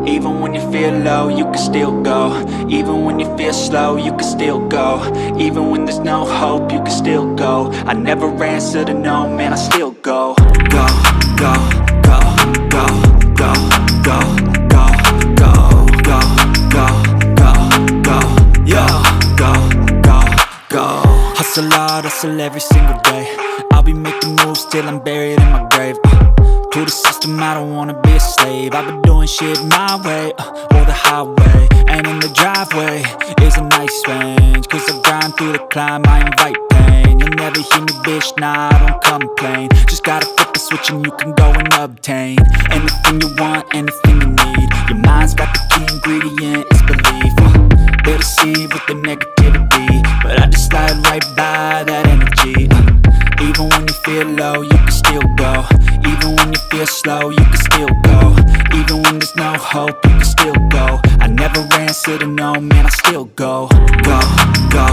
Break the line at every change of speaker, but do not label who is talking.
Even when you feel low, you can still go. Even when you feel slow, you can still go. Even when there's no hope, you can still go. I never answer to no, man, I still go. Go, go, go, go, go, go, go, go, go, go, go, go, yo, go, go, go. Hustle hard, hustle every single day. I'll be making moves till I'm buried in my grave. To the system, I don't wanna be a slave. I've been doing shit my way, or the highway. And in the driveway is a nice range, cause I grind through the climb, I invite pain. You'll never hear me, bitch, nah, I don't complain. Just gotta flip the switch and you can go and obtain anything you want, anything you need. Your mind's got the key ingredient, it's belief. They deceive with the negativity, but I just slide right by that energy. Even when you feel low, you can still go. Even when you feel slow, you can still go. Even when there's no hope, you can still go. I never answer to no, man, I still go. Go, go,